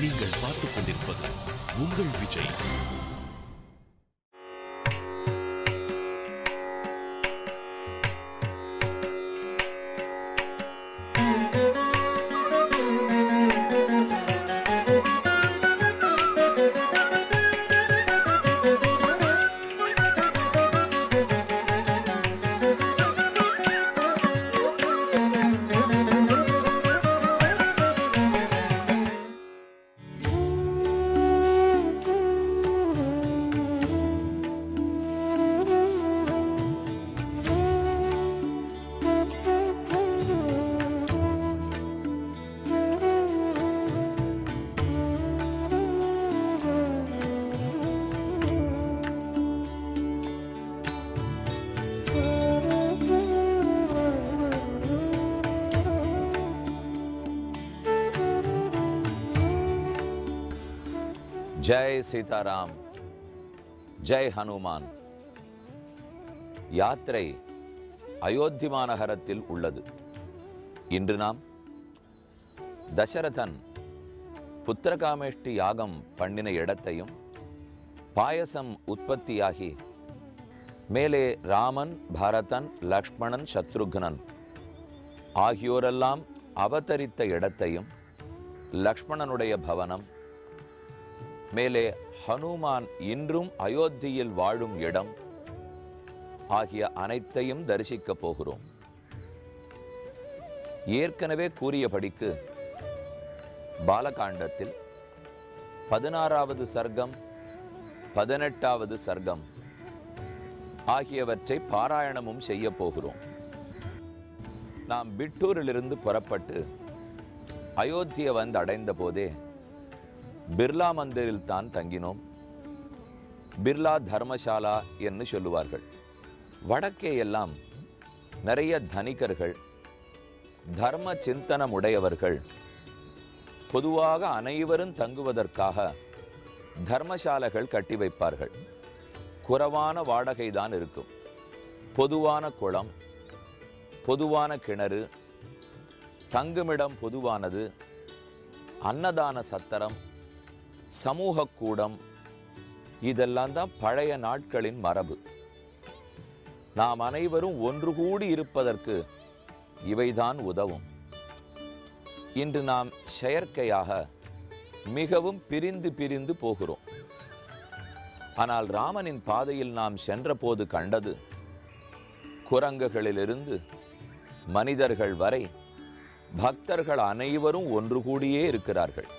நீங்கள் பார்த்துக் கொண்டிருப்பது உங்கள் விஜய். ஜெய் சீதாராம், ஜெய் ஹனுமான். யாத்திரை அயோத்தி மாநகரத்தில் உள்ளது. இன்று நாம் தசரதன் புத்திரகாமேஷ்டி யாகம் பண்ணின இடத்தையும், பாயசம் உற்பத்தியாகி மேலே ராமன், பரதன், லக்ஷ்மணன், சத்ருக்னன் ஆகியோரெல்லாம் அவதரித்த இடத்தையும், லக்ஷ்மணனுடைய பவனம், மேலே ஹனுமான் இன்றும் அயோத்தியில் வாழும் இடம் ஆகிய அனைத்தையும் தரிசிக்கப் போகிறோம். ஏற்கனவே கூறியபடிக்கு பாலகாண்டத்தில் 16வது சர்க்கம், 18வது சர்க்கம் ஆகியவற்றை பாராயணமும் செய்ய போகிறோம். நாம் பிட்டூரிலிருந்து புறப்பட்டு அயோத்தியை வந்து அடைந்த போதே பிர்லா மந்திரில் தான் தங்கினோம். பிர்லா தர்மசாலா என்று சொல்லுவார்கள். வடக்கே எல்லாம் நிறைய தனிகர்கள், தர்ம சிந்தனம் உடையவர்கள் பொதுவாக அனைவரும் தங்குவதற்காக தர்மசாலைகள் கட்டி வைப்பார்கள். குறைவான வாடகை தான் இருக்கும். பொதுவான குளம், பொதுவான கிணறு, தங்குமிடம் பொதுவானது, அன்னதான சத்திரம், சமூக கூடம், இதெல்லாம் தான் பழைய நாட்களின் மரபு. நாம் அனைவரும் ஒன்று கூடி இருப்பதற்கு இவைதான் உதவும். இன்று நாம் செயற்கையாக மிகவும் பிரிந்து பிரிந்து போகிறோம். ஆனால் ராமனின் பாதையில் நாம் சென்றபோது கண்டது, குரங்குகளிலிருந்து மனிதர்கள் வரை பக்தர்கள் அனைவரும் ஒன்று கூடியே இருக்கிறார்கள்.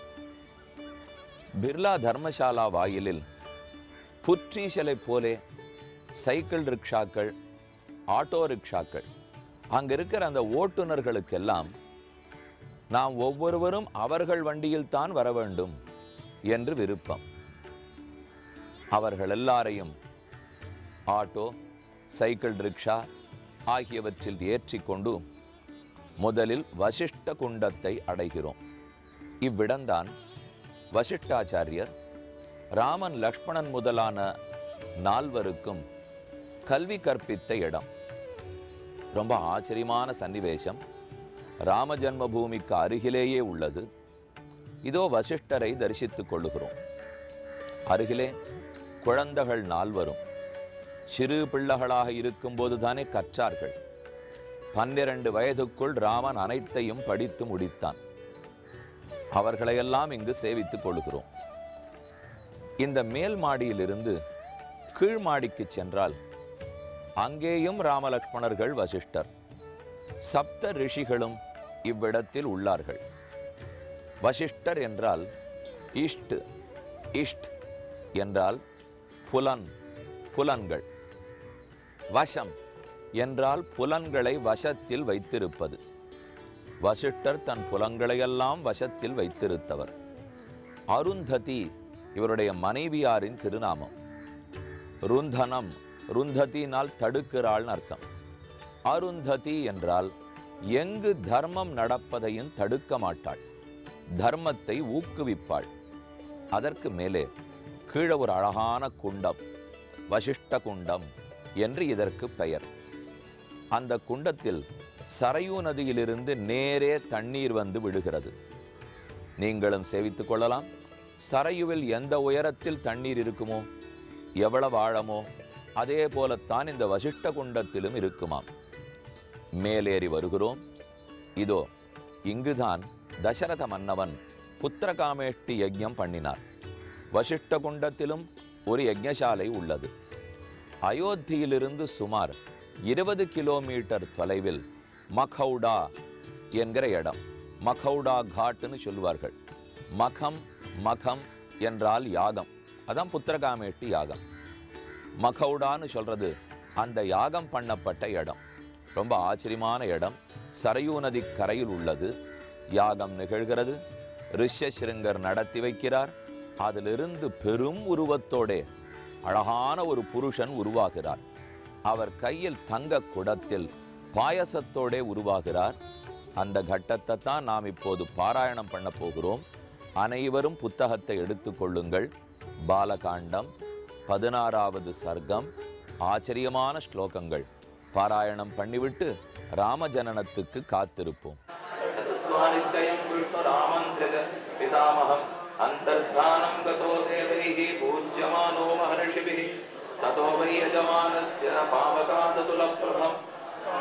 பிர்லா தர்மசாலா வாயிலில் புற்றீசலை போலே சைக்கிள் ரிக்ஷாக்கள், ஆட்டோ ரிக்ஷாக்கள், அங்கே இருக்கிற அந்த ஓட்டுநர்களுக்கெல்லாம் நாம் ஒவ்வொருவரும் அவர்கள் வண்டியில் தான் வர வேண்டும் என்று விருப்பம். அவர்கள் எல்லாரையும் ஆட்டோ, சைக்கிள் ரிக்ஷா ஆகியவற்றில் ஏற்றிக்கொண்டு முதலில் வசிஷ்ட குண்டத்தை அடைகிறோம். இவ்விடம்தான் வசிஷ்டாச்சாரியர் ராமன், லக்ஷ்மணன் முதலான 4வருக்கும் கல்வி கற்பித்த இடம். ரொம்ப ஆச்சரியமான சன்னிவேசம். ராம ஜன்மபூமிக்கு அருகிலேயே உள்ளது. இதோ வசிஷ்டரை தரிசித்துக் கொள்ளுகிறோம். அருகிலே குழந்தைகள் 4வரும் சிறு பிள்ளைகளாக இருக்கும்போது தானே கற்றார்கள். 12 வயதுக்குள் ராமன் அனைத்தையும் படித்து முடித்தான். அவர்களையெல்லாம் இங்கு சேவித்துக் கொள்கிறோம். இந்த மேல் மாடியிலிருந்து கீழ் மாடிக்கு சென்றால் அங்கேயும் ராமலக்ஷ்மணர்கள், வசிஷ்டர், சப்த ரிஷிகளும் இவ்விடத்தில் உள்ளார்கள். வசிஷ்டர் என்றால் இஷ்ட், இஷ்ட் என்றால் புலன், புலன்கள். வசம் என்றால் புலன்களை வசத்தில் வைத்திருப்பது. வசிஷ்டர் தன் புலன்களையெல்லாம் வசத்தில் வைத்திருத்தவர். அருந்ததி இவருடைய மனைவியாரின் திருநாமம். ருந்தனம், ருந்ததினால் தடுக்கிறாள்னு அர்த்தம். அருந்ததி என்றால் எங்கு தர்மம் நடப்பதையும் தடுக்க மாட்டாள், தர்மத்தை ஊக்குவிப்பாள். அதற்கு மேலே கீழே ஒரு அழகான குண்டம், வசிஷ்ட குண்டம் என்று இதற்கு பெயர். அந்த குண்டத்தில் சரையூ நதியிலிருந்து நேரே தண்ணீர் வந்து விடுகிறது. நீங்களும் சேவித்துக் கொள்ளலாம். சரையுவில் எந்த உயரத்தில் தண்ணீர் இருக்குமோ, எவ்வளவு ஆழமோ, அதே போலத்தான் இந்த வசிஷ்ட குண்டத்திலும் இருக்குமாம். மேலேறி வருகிறோம். இதோ இங்குதான் தசரத மன்னவன் புத்திரகாமேஷ்டி யஜ்ஞம் பண்ணினார். வசிஷ்ட குண்டத்திலும் ஒரு யஜ்ஞசாலை உள்ளது. அயோத்தியிலிருந்து சுமார் 20 கிலோமீட்டர் தொலைவில் மகௌடா என்கிற இடம், மகௌடா காட்டுன்னு சொல்லுவார்கள். மகம் என்றால் யாகம், அதான் புத்திரகாமேஷ்டி யாகம். மகௌடான்னு சொல்றது அந்த யாகம் பண்ணப்பட்ட இடம். ரொம்ப ஆச்சரியமான இடம். சரையூ நதி கரையில் உள்ளது. யாகம் நிகழ்கிறது. ரிஷசிருங்கர் நடத்தி வைக்கிறார். அதிலிருந்து பெரும் உருவத்தோடே அழகான ஒரு புருஷன் உருவாகிறார். அவர் கையில் தங்க குடத்தில் பாயசத்தோடே உருவாகிறார். அந்த கட்டத்தை தான் நாம் இப்போது பாராயணம் பண்ண போகிறோம். அனைவரும் புத்தகத்தை எடுத்துக்கொள்ளுங்கள். பாலகாண்டம் 16வது சர்க்கம், ஆச்சரியமான ஸ்லோகங்கள் பாராயணம் பண்ணிவிட்டு ராமஜனனத்துக்கு காத்திருப்போம். அந்தர்தானம் கதோ தேவைஹி பூஜ்யமானோ மஹர்ஷிபிஹி ததோ வை யஜமானஸ்ய பாவகாததுலப்ரபம்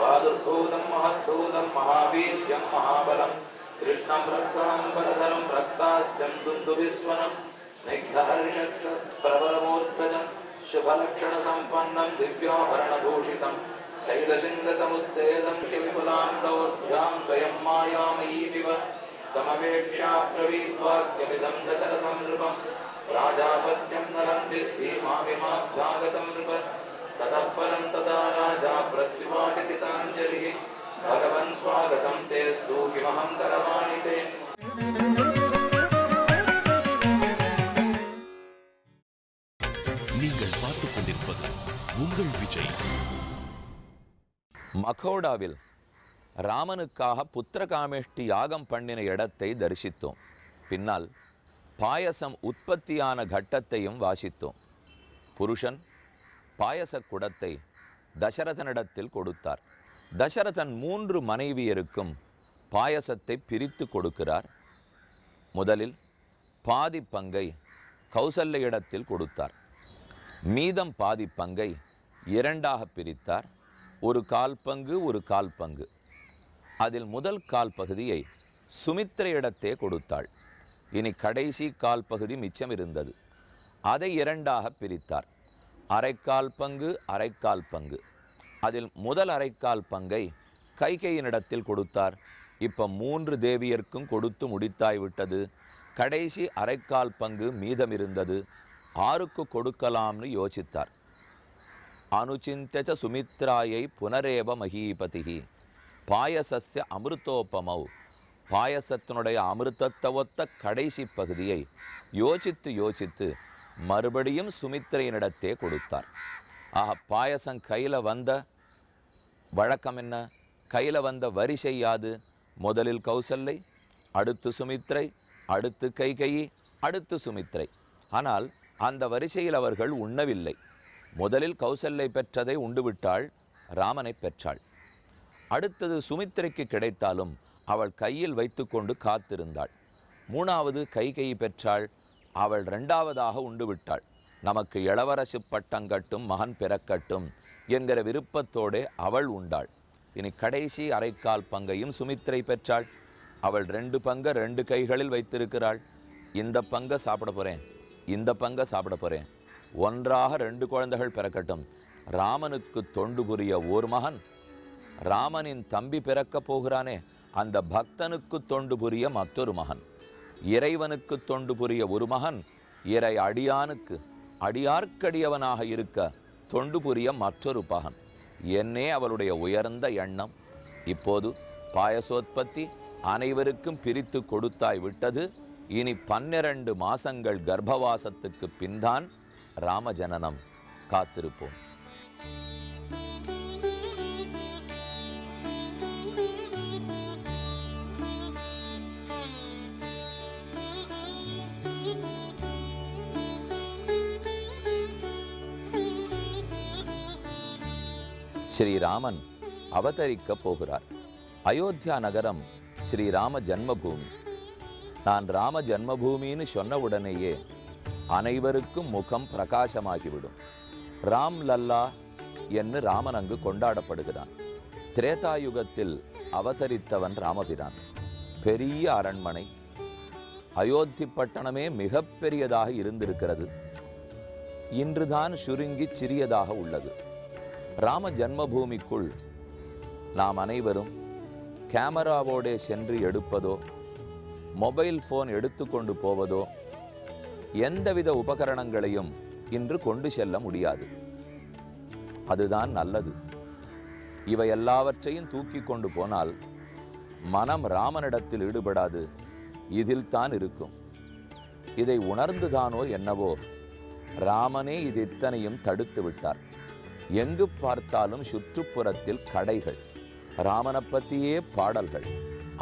வாதுர்பூதம் மஹத்தூதம் மகாவீர்யம் மகாபலம் கிருஷ்ணம் ரக்தம் பரதரம் ரக்தாஸ்யம் துந்துவிஸ்வனம் நிக்தஹர்ஷத்ர பிரபலமூர்த்தஜம் சுபலக்ஷண சம்பன்னம் திவ்யாபரணபூஷிதம் சைலசிங்கசமுச்சேதம் விபுலாம் தௌர்யாம் ஸ்வயம் மாயாமயீமிவ समवेक्षा प्रवीत्वाक्यमिदं दशरथं नृपं राजापत्यं नरं विद्धि मामिमाभ्यागतं नृप ततः परं तदा राजा प्रत्युवाचकिताञ्जलिः भगवन् स्वागतं तेऽस्तु किमहं करवाणि ते. நீங்கள் பார்த்துக் கொண்டிருப்பது உங்கள் விஜய். மகோடாவில் ராமனுக்காக புத்திரகாமேஷ்டி யாகம் பண்ணின இடத்தை தரிசித்தோம். பின்னால் பாயசம் உற்பத்தியான கட்டத்தையும் வாசித்தோம். புருஷன் பாயச குடத்தை தசரதனிடத்தில் கொடுத்தார். தசரதன் 3 மனைவியருக்கும் பாயசத்தை பிரித்து கொடுக்கிறார். முதலில் பாதி பங்கை கௌசல்யிடத்தில் கொடுத்தார். மீதம் பாதி பங்கை 2ஆக பிரித்தார். ஒரு கால் பங்கு, ஒரு கால் பங்கு. அதில் முதல் கால் பகுதியை சுமித்திரையிடத்தே கொடுத்தாள். இனி கடைசி கால் பகுதி மிச்சம் இருந்தது. அதை 2ஆக பிரித்தார். அரைக்கால் பங்கு, அரைக்கால் பங்கு. அதில் முதல் அரைக்கால் பங்கை கைகேயினிடத்தில் கொடுத்தார். இப்போ 3 தேவியர்க்கும் கொடுத்து முடித்தாய்விட்டது. கடைசி அரைக்கால் பங்கு மீதம் இருந்தது. 6க்கு கொடுக்கலாம்னு யோசித்தார். அனுசிந்தச்ச சுமித்ராயை புனரேவ மகீபதிகி பாயசஸ்ய அமிர்தோபமௌ. பாயசத்தினுடைய அமிர்தத்தை ஒத்த கடைசி பகுதியை யோசித்து மறுபடியும் சுமித்திரையினிடத்தே கொடுத்தார். ஆக பாயசம் கையில் வந்த வழக்கம் என்ன? கையில் வந்த வரிசை யாது? முதலில் கௌசல்யை, அடுத்து சுமித்திரை, அடுத்து கைகேயி, அடுத்து சுமித்திரை. ஆனால் அந்த வரிசையில் அவர்கள் உண்ணவில்லை. முதலில் கௌசல்யை பெற்றதை உண்டுவிட்டாள், ராமனை பெற்றாள். அடுத்தது சுமித்திரைக்கு கிடைத்தாலும் அவள் கையில் வைத்து கொண்டு காத்திருந்தாள். 3வது கைகேயி பெற்றாள். அவள் 2ஆவதாக உண்டுவிட்டாள். நமக்கு இளவரசு பட்டங்கட்டும், மகன் பிறக்கட்டும் என்கிற விருப்பத்தோடு அவள் உண்டாள். இனி கடைசி அரைக்கால் பங்கையும் சுமித்திரை பெற்றாள். அவள் 2 பங்கை 2 கைகளில் வைத்திருக்கிறாள். இந்த பங்கை சாப்பிட போகிறேன், இந்த பங்கை சாப்பிட போகிறேன். ஒன்றாக 2 குழந்தைகள் பிறக்கட்டும். ராமனுக்கு தொண்டு புரிய ஓர் மகன், ராமனின் தம்பி பிறக்க போகிறானே அந்த பக்தனுக்கு தொண்டு புரிய மற்றொரு மகன், இறைவனுக்கு தொண்டு புரிய ஒரு மகன், இறை அடியானுக்கு அடியார்க்கடியவனாக இருக்க தொண்டு புரிய மற்றொரு பகன். என்னே அவளுடைய உயர்ந்த எண்ணம். இப்போது பாயசோத்பத்தி அனைவருக்கும் பிரித்து கொடுத்தாய் விட்டது. இனி 12 மாசங்கள் கர்ப்பவாசத்துக்கு பின்தான் ராமஜனனம். காத்திருப்போம். ஸ்ரீராமன் அவதரிக்க போகிறார். அயோத்தியா நகரம் ஸ்ரீராம ஜன்மபூமி. நான் ராம ஜன்மபூமின்னு சொன்ன உடனேயே அனைவருக்கும் முகம் பிரகாசமாகிவிடும். ராம் லல்லா என்று ராமன் அங்கு கொண்டாடப்படுகிறான். திரேதாயுகத்தில் அவதரித்தவன் ராமபிரான். பெரிய அரண்மனை, அயோத்தி பட்டணமே மிகப்பெரியதாக இருந்திருக்கிறது. இன்றுதான் சுருங்கி சிறியதாக உள்ளது. ராம ஜன்மபூமிக்குள் நாம் அனைவரும் கேமராவோடே சென்று எடுப்பதோ, மொபைல் போன் எடுத்துக்கொண்டு போவதோ, எந்தவித உபகரணங்களையும் இன்று கொண்டு செல்ல முடியாது. அதுதான் நல்லது. இவை எல்லாவற்றையும் தூக்கி கொண்டு போனால் மனம் ராமனிடத்தில் ஈடுபடாது, இதில் தான் இருக்கும். இதை உணர்ந்துதானோ என்னவோ ராமனே இது இத்தனையும் தடுத்து விட்டார். எங்கு பார்த்தாலும் சுற்றுப்புறத்தில் கடைகள், ராமனை பற்றியே பாடல்கள்,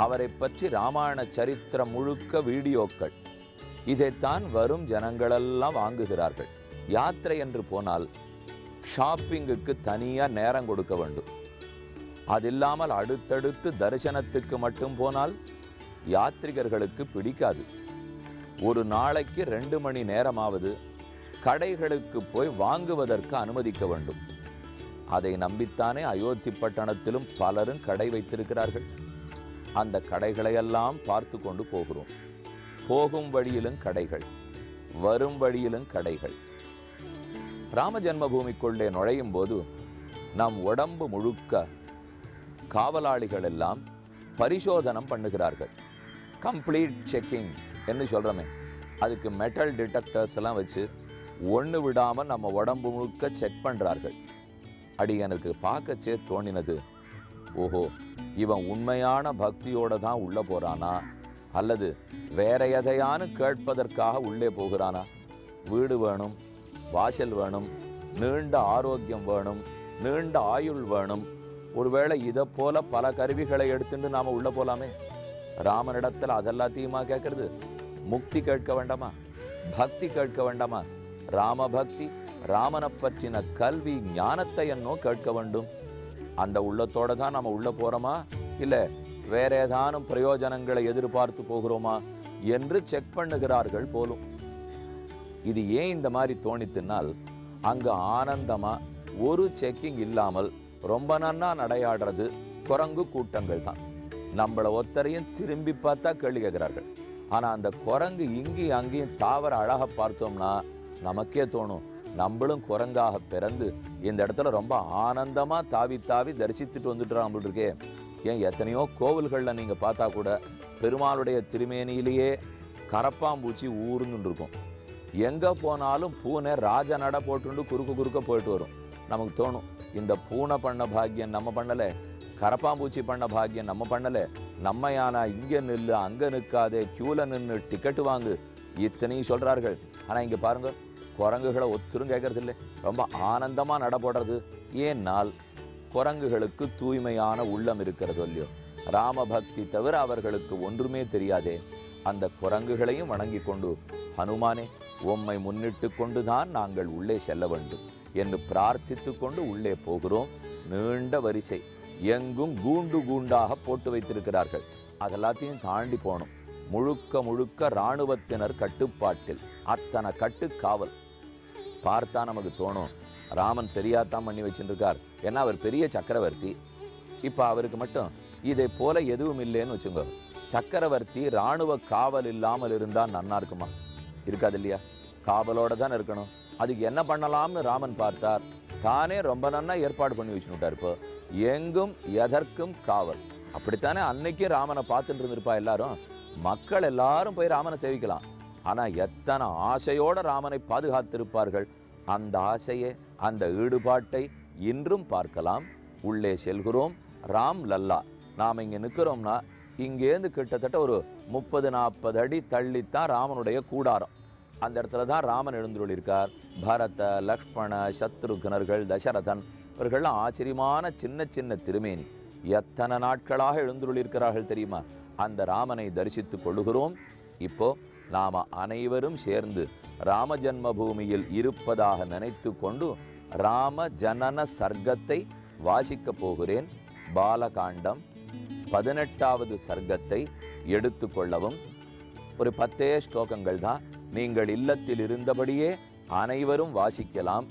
அவரை பற்றி ராமாயண சரித்திரம் முழுக்க வீடியோக்கள். இதைத்தான் வரும் ஜனங்களெல்லாம் வாங்குகிறார்கள். யாத்திரை என்று போனால் ஷாப்பிங்குக்கு தனியாக நேரம் கொடுக்க வேண்டும். அதில்லாமல் அடுத்தடுத்து தரிசனத்துக்கு மட்டும் போனால் யாத்ரிகர்களுக்கு பிடிக்காது. ஒரு நாளைக்கு 2 மணி நேரமாவது கடைகளுக்கு போய் வாங்குவதற்கு அனுமதிக்க வேண்டும். அதை நம்பித்தானே அயோத்தி பட்டணத்திலும் பலரும் கடை வைத்திருக்கிறார்கள். அந்த கடைகளையெல்லாம் பார்த்து கொண்டு போகிறோம். போகும் வழியிலும் கடைகள், வரும் வழியிலும் கடைகள். ராம ஜன்மபூமிக்குள்ளே நுழையும் போது நம் உடம்பு முழுக்க காவலாளிகள் எல்லாம் பரிசோதனம் பண்ணுகிறார்கள். கம்ப்ளீட் செக்கிங் என்று சொல்கிறோமே, அதுக்கு மெட்டல் டிடெக்டர்ஸ் எல்லாம் வச்சு ஒன்று விடாமல் நம்ம உடம்பு முழுக்க செக் பண்ணுறார்கள். அடி எனக்கு பார்க்கச்சே தோணினது, ஓஹோ, இவன் உண்மையான பக்தியோடு தான் உள்ளே போகிறானா அல்லது வேற எதையானு கேட்பதற்காக உள்ளே போகிறானா? வீடு வேணும், வாசல் வேணும், நீண்ட ஆரோக்கியம் வேணும், நீண்ட ஆயுள் வேணும். ஒருவேளை இதை போல பல கருவிகளை எடுத்துட்டு நாம் உள்ளே போகலாமே. ராமனிடத்தில் அதெல்லாத்தையுமா கேட்கறது? முக்தி கேட்க வேண்டாமா? பக்தி கேட்க வேண்டாமா? ராம பக்தி, ராமனை பற்றின கல்வி ஞானத்தை என்னோ கேட்க வேண்டும். அந்த உள்ளத்தோடு தான் நம்ம உள்ளே போகிறோமா இல்லை வேற ஏதானும் பிரயோஜனங்களை எதிர்பார்த்து போகிறோமா என்று செக் பண்ணுகிறார்கள் போலும். இது ஏன் இந்த மாதிரி தோணித்துனால், அங்கே ஆனந்தமாக ஒரு செக்கிங் இல்லாமல் ரொம்ப நன்னா நடையாடுறது குரங்கு கூட்டங்கள் தான். நம்மளை ஒத்தரையும் திரும்பி பார்த்தா கேள்வி கேட்குறார்கள். ஆனால் அந்த குரங்கு இங்கேயும் அங்கேயும் தாவர அழகாக பார்த்தோம்னா நமக்கே தோணும், நம்மளும் குரங்காக பிறந்து இந்த இடத்துல ரொம்ப ஆனந்தமாக தாவி தாவி தரிசித்துட்டு வந்துட்டு நம்மளுக்கு இருக்கே. ஏன் எத்தனையோ கோவில்களில் நீங்கள் பார்த்தா கூட பெருமாளுடைய திருமேனியிலேயே கரப்பாம்பூச்சி ஊருன்னு இருக்கும். எங்கே போனாலும் பூனை ராஜ நட போட்டுண்டு குறுக்க போயிட்டு வரும். நமக்கு தோணும், இந்த பூனை பண்ண பாக்கியம் நம்ம பண்ணலை, கரப்பாம்பூச்சி பண்ண பாக்கியம் நம்ம பண்ணலை, நம்ம யானா இங்கே நில்லு அங்கே நிற்காதே, க்யூவில் நின்று டிக்கெட்டு வாங்கு, இத்தனையும் சொல்கிறார்கள். ஆனால் இங்கே பாருங்கள், குரங்குகளை ஒத்துரும் கேட்கறதில்லை, ரொம்ப ஆனந்தமாக நட போடுறது. ஏன்னால் குரங்குகளுக்கு தூய்மையான உள்ளம் இருக்கிறது இல்லையோ. ராமபக்தி தவிர அவர்களுக்கு ஒன்றுமே தெரியாதே. அந்த குரங்குகளையும் வணங்கி கொண்டு, ஹனுமானே உம்மை முன்னிட்டு கொண்டுதான் நாங்கள் உள்ளே செல்ல வேண்டும் என்று பிரார்த்தித்து கொண்டு உள்ளே போகிறோம். நீண்ட வரிசை, எங்கும் கூண்டு கூண்டாக போட்டு வைத்திருக்கிறார்கள். அதெல்லாத்தையும் தாண்டி போகணும். முழுக்க இராணுவத்தினர் கட்டுப்பாட்டில், அத்தனை கட்டுக்காவல். பார்த்தா நமக்கு தோணும், ராமன் சரியாத்தான் பண்ணி வச்சுருக்கார். ஏன்னா அவர் பெரிய சக்கரவர்த்தி. இப்போ அவருக்கு மட்டும் இதை போல எதுவும் இல்லைன்னு வச்சுங்க. சக்கரவர்த்தி இராணுவ காவல் இல்லாமல் இருந்தால் நன்னா இருக்குமா? இருக்காது இல்லையா? காவலோடு தான் இருக்கணும். அதுக்கு என்ன பண்ணலாம்னு ராமன் பார்த்தார். தானே ரொம்ப நன்னா ஏற்பாடு பண்ணி வச்சுட்டார். இப்போ எங்கும் எதற்கும் காவல். அப்படித்தானே அன்னைக்கே ராமனை பார்த்துட்டு இருந்திருப்பா எல்லாரும். மக்கள் எல்லாரும் போய் ராமனை சேவிக்கலாம். ஆனால் எத்தனை ஆசையோடு ராமனை பாதுகாத்திருப்பார்கள். அந்த ஆசையை, அந்த ஈடுபாட்டை இன்றும் பார்க்கலாம். உள்ளே செல்கிறோம். ராம் லல்லா. நாம் இங்கே நிற்கிறோம்னா இங்கேருந்து கிட்டத்தட்ட ஒரு 30-40 அடி தள்ளித்தான் ராமனுடைய கூடாரம். அந்த இடத்துல தான் ராமன் எழுந்துள்ளிருக்கார். பரத, லக்ஷ்மண, சத்ருகனர்கள், தசரதன் இவர்கள்லாம் ஆச்சரியமான சின்ன திருமேனி. எத்தனை நாட்களாக எழுந்துள்ளிருக்கிறார்கள் தெரியுமா? அந்த ராமனை தரிசித்து கொள்ளுகிறோம். இப்போ நாம் அனைவரும் சேர்ந்து ராம ஜன்மபூமியில் இருப்பதாக நினைத்து கொண்டு ராம ஜனன சர்க்கத்தை வாசிக்கப் போகிறேன். பாலகாண்டம் 18வது சர்க்கத்தை எடுத்து கொள்ளவும். ஒரு 10 ஸ்லோகங்கள் தான். நீங்கள் இல்லத்தில் இருந்தபடியே அனைவரும் வாசிக்கலாம்.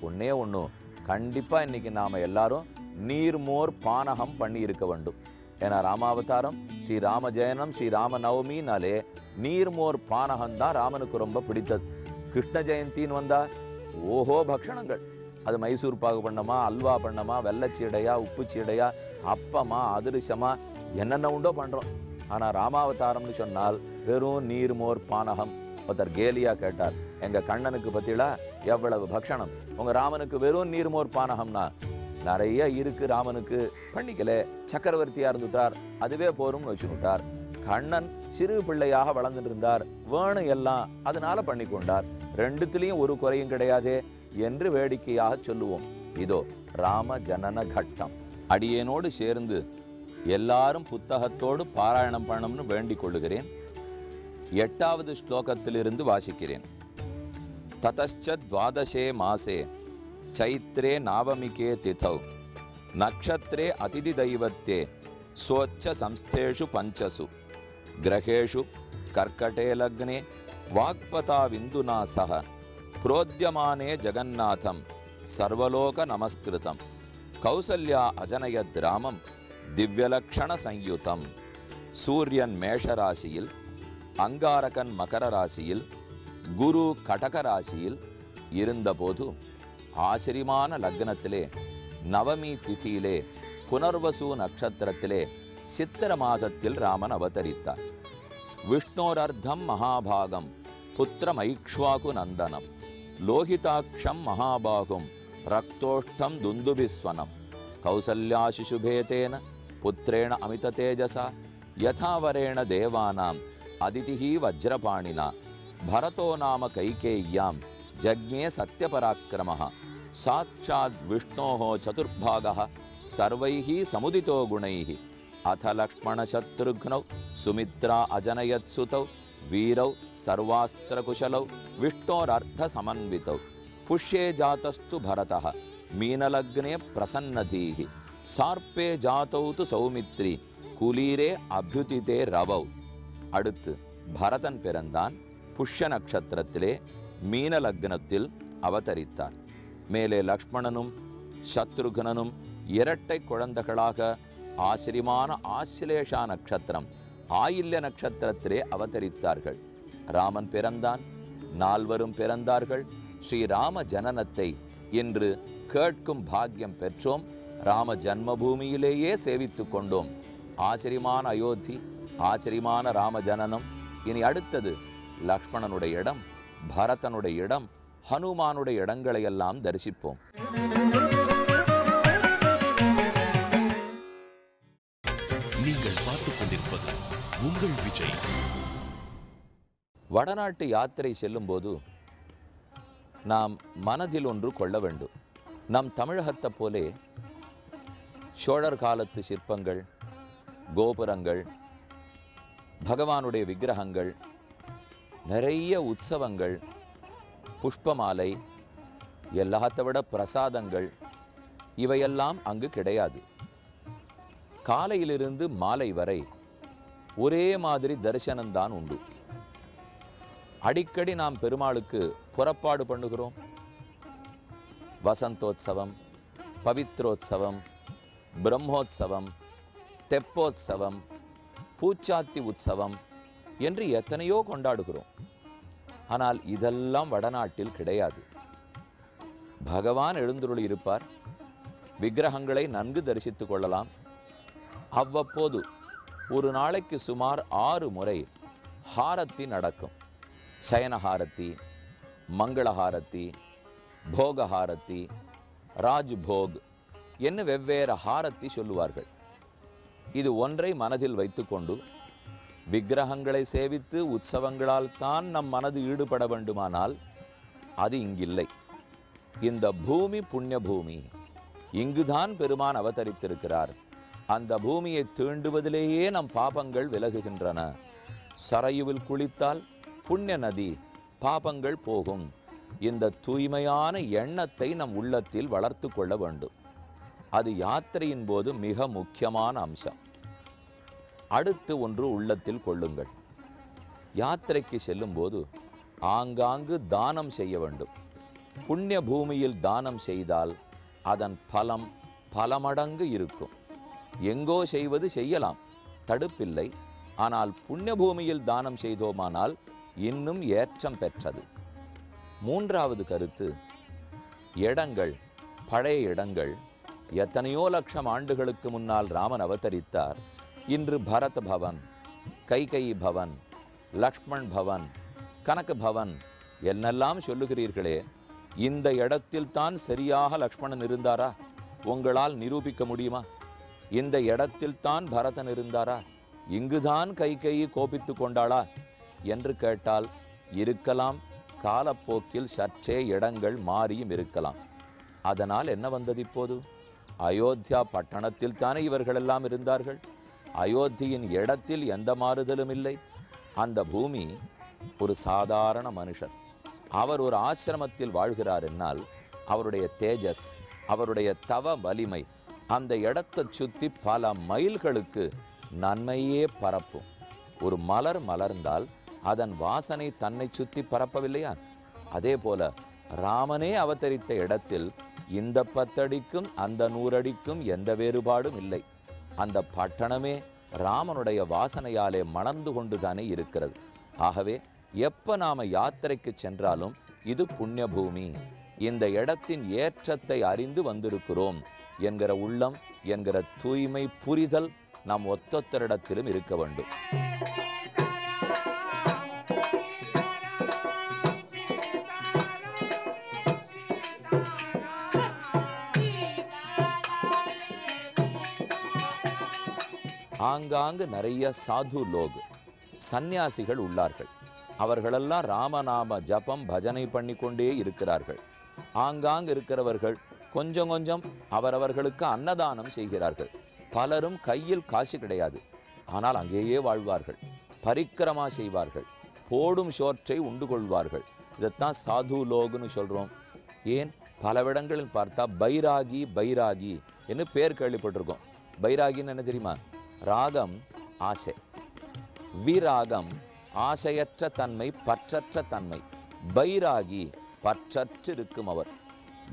ஒண்ணே ஒன்று, கண்டிப்பா இன்னைக்கு நாம எல்லாரும் நீர்மோர் பானகம் பண்ணி இருக்க வேண்டும். ஏன்னா ராமாவதாரம், ஸ்ரீராம ஜெயனம், ஸ்ரீராம நவமினாலே நீர்மோர் பானகம் தான் ராமனுக்கு ரொம்ப பிடித்தது. கிருஷ்ண ஜெயந்தின்னு வந்தா ஓஹோ பக்ஷணங்கள். அது மைசூர் பாகு பண்ணமா, அல்வா பண்ணமா, வெள்ளச்சீடையா, உப்பு சீடையா, அப்பமா, அதிருஷமா, என்னென்ன உண்டோ பண்றோம். ஆனா ராமாவதாரம்னு சொன்னால் வெறும் நீர்மோர் பானகம். ஒருத்தர் கேலியா கேட்டார், எங்க கண்ணனுக்கு பத்திலா எவ்வளவு பக்ஷணம், உங்க ராமனுக்கு வெறும் நீர்மோர் பானகம்னா? நிறைய இருக்கு ராமனுக்கு, பண்ணிக்கல, சக்கரவர்த்தியா இருந்துட்டார், அதுவே போரும்னு வச்சுக்கிட்டார். கண்ணன் சிறு பிள்ளையாக வளர்ந்துட்டு இருந்தார், வேணும் எல்லாம், அதனால பண்ணி கொண்டார், ரெண்டுத்திலையும் ஒரு குறையும் கிடையாதே என்று வேடிக்கையாக சொல்லுவோம். இதோ ராம ஜனன கட்டம். அடியேனோடு சேர்ந்து எல்லாரும் புத்தகத்தோடு பாராயணம் பண்ணணும்னு வேண்டிக் கொள்ளுகிறேன். 8வது ஸ்லோகத்திலிருந்து வாசிக்கிறேன். ததச்ச துவாதசே மாசே சைத்ரே நாவமிகே திதௌ நக்ஷத்ரே அதிதி தெய்வத்தே ஸ்வச்ச சம்ஸ்தேஷு பஞ்சசு கிரகேஷு கர்க்கடே லக்னே வாக்பதா விந்துனா சக புரோத்யமானே ஜகநாதம் சர்வலோக நமஸ்கிருதம் கௌசல்யா அஜனயத் ராமம் திவ்யலக்ஷண சயுதம். சூரியன் மேஷராசியில், அங்காரகன் மகர ராசியில், குரு கடக ராசியில் இருந்தபோது ஆச்சரியமான லக்னத்திலே நவமி திதியிலே புனர்வசு நட்சத்திரத்திலே சித்திர மாதத்தில் ராமன் அவதரித்தார். விஷ்ணோரர்த்தம் மகாபாகம் புத்திரமைக்ஷ்வாகு நந்தனம் லோகிதாட்சம் மகாபாகும் ரக்தோஷ்டம் துந்துபிஸ்வனம் கௌசல்யா சிசுபேதேன புத்திரேண அமித தேஜசா யதாவரேண தேவானாம் அதிதிஹி வஜ்ரபாணினா பரதோ நாம கைகேய்யாம் ஜக்ஞே சத்யபராக்கிரமः சாட்சாத் விஷ்ணோः சதுர்பாகः சர்வைஹி சமுதிதோ குணைஹி அத லக்ஷ்மண சத்ருக்னௌ சுமித்ரா அஜனயத் சுதௌ வீரௌ சர்வாஸ்திரகுஷலௌ விஷ்ணோரர்த்த சமன்விதௌ புஷ்யே ஜாதஸ்து பரதः மீனலக்னே பிரசன்னதீஹி சார்ப்பே ஜாதௌ து சௌமித்ரி குலீரே அபியுதிதே ரவௌ. அடுத்து பரதன் பிறந்தான். புஷ்ய நட்சத்திரத்திலே மீன லக்னத்தில் அவதரித்தார். மேலே லக்ஷ்மணனும் சத்ருகனனும் இரட்டை குழந்தைகளாக ஆச்சரியமான ஆசிலேஷா நட்சத்திரம் ஆயில்ய நட்சத்திரத்திலே அவதரித்தார்கள். ராமன் பிறந்தான், 4வரும் பிறந்தார்கள். ஸ்ரீராம ஜனனத்தை இன்று கேட்கும் பாக்கியம் பெற்றோம். ராம ஜன்மபூமியிலேயே சேவித்து கொண்டோம். ஆச்சரியமான அயோத்தி, ஆச்சரியமான ராம ஜனனம். இனி அடுத்தது லக்ஷ்மணனுடைய இடம், பரதனுடைய இடம், ஹனுமானுடைய இடங்களை எல்லாம் தரிசிப்போம். நீங்கள் பார்த்துக் கொண்டிருப்பது உங்கள் விஜய். வடநாட்டு யாத்திரை செல்லும் போது நாம் மனதில் ஒன்று கொள்ள வேண்டும். நம் தமிழகத்தை போலே சோழர் காலத்து சிற்பங்கள், கோபுரங்கள், பகவானுடைய விக்கிரகங்கள், நிறைய உற்சவங்கள், புஷ்பமாலை, எல்லாத்த விட பிரசாதங்கள், இவையெல்லாம் அங்கு கிடையாது. காலையிலிருந்து மாலை வரை ஒரே மாதிரி தரிசனம்தான் உண்டு. அடிக்கடி நாம் பெருமாளுக்கு புறப்பாடு பண்ணுகிறோம். வசந்தோத்சவம், பவித்ரோத்சவம், பிரம்மோத்சவம், தெப்போத்சவம், பூச்சாத்தி உற்சவம் என்று எத்தனையோ கொண்டாடுகிறோம். ஆனால் இதெல்லாம் வடநாட்டில் கிடையாது. பகவான் எழுந்துருளி இருப்பார். விக்கிரகங்களை நன்கு தரிசித்துக் கொள்ளலாம். அவ்வப்போது ஒரு நாளைக்கு சுமார் 6 முறை ஹாரத்தி நடக்கும். சயனஹாரத்தி, மங்களஹாரத்தி, போகஹாரத்தி, ராஜ்போக் என்று வெவ்வேறு ஹாரத்தி சொல்லுவார்கள். இது ஒன்றை மனதில் வைத்துக்கொண்டு விக்கிரகங்களை சேவித்து உற்சவங்களால் தான் நம் மனது ஈடுபட வேண்டுமானால் அது இங்கில்லை. இந்த பூமி புண்ணிய பூமி, இங்குதான் பெருமான் அவதரித்திருக்கிறார். அந்த பூமியை தீண்டுவதிலேயே நம் பாபங்கள் விலகுகின்றன. சரையுவில் குளித்தால் புண்ணிய நதி, பாபங்கள் போகும். இந்த தூய்மையான எண்ணத்தை நம் உள்ளத்தில் வளர்த்து கொள்ள வேண்டும். அது யாத்திரையின் போது மிக முக்கியமான அம்சம். அடுத்து ஒன்று உள்ளத்தில் கொள்ளுங்கள். யாத்திரைக்கு செல்லும்போது ஆங்காங்கு தானம் செய்ய வேண்டும். புண்ணிய பூமியில் தானம் செய்தால் அதன் பலம் பல மடங்கு இருக்கும். எங்கோ செய்வது செய்யலாம், தடுப்பில்லை. ஆனால் புண்ணிய பூமியில் தானம் செய்தோமானால் இன்னும் ஏற்றம் பெற்றது. மூன்றாவது கருத்து, இடங்கள், பழைய இடங்கள். எத்தனையோ லட்சம் ஆண்டுகளுக்கு முன்னால் ராமன் அவதரித்தார். இன்று பரத் பவன், கைகேயி பவன், லக்ஷ்மண் பவன், கனக பவன் என்னெல்லாம் சொல்லுகிறீர்களே, இந்த இடத்தில் தான் சரியாக லக்ஷ்மணன் இருந்தாரா? உங்களால் நிரூபிக்க முடியுமா? இந்த இடத்தில் தான் பரதன் இருந்தாரா? இங்குதான் கைகேயி கோபித்து கொண்டாளா என்று கேட்டால் இருக்கலாம். காலப்போக்கில் சற்றே இடங்கள் மாறியும் இருக்கலாம். அதனால் என்ன வந்தது? இப்போது அயோத்தியா பட்டணத்தில் தானே இவர்களெல்லாம் இருந்தார்கள். அயோத்தியின் இடத்தில் எந்த மாறுதலும் இல்லை. அந்த பூமி ஒரு சாதாரண மனுஷர், அவர் ஒரு ஆசிரமத்தில் வாழ்கிறார் என்னால் அவருடைய தேஜஸ், அவருடைய தவ வலிமை அந்த இடத்தை சுற்றி பல மைல்களுக்கு நன்மையே பரப்பும். ஒரு மலர் மலர்ந்தால் அதன் வாசனை தன்னை சுற்றி பரப்பவில்லையா? அதே போல ராமனே அவதரித்த இடத்தில் இந்த 10 அடிக்கும் அந்த 100 அடிக்கும் எந்த வேறுபாடும் இல்லை. அந்த பட்டணமே ராமனுடைய வாசனையாலே மணந்து கொண்டுதானே இருக்கிறது. ஆகவே எப்ப நாம யாத்திரைக்கு சென்றாலும் இது புண்ணிய பூமி, இந்த இடத்தின் ஏற்றத்தை அறிந்து வந்திருக்கிறோம் என்கிற உள்ளம், என்கிற தூய்மை புரிதல் நாம் ஒத்தொத்தரிடத்திலும் இருக்க வேண்டும். ஆங்காங்கு நிறைய சாது லோக், சந்நியாசிகள் உள்ளார்கள். அவர்களெல்லாம் ராமநாம ஜபம் பஜனை பண்ணி கொண்டே இருக்கிறார்கள். ஆங்காங்கு இருக்கிறவர்கள் கொஞ்சம் கொஞ்சம் அவரவர்களுக்கு அன்னதானம் செய்கிறார்கள். பலரும் கையில் காசு கிடையாது, ஆனால் அங்கேயே வாழ்வார்கள். பரிக்கிரமா செய்வார்கள், போடும் சோற்றை உண்டு கொள்வார்கள். இதைத்தான் சாது லோகுன்னு சொல்கிறோம். ஏன் பலவிடங்களில் பார்த்தா பைராகி பைராகி என்று பேர் கேள்விப்பட்டிருக்கோம். பைராகின்னு என்ன தெரியுமா? ராகம் ஆசை, விராகம் ஆசையற்ற தன்மை, பற்றற்ற தன்மை. பைராகி பற்றற்று இருக்கும் அவர்.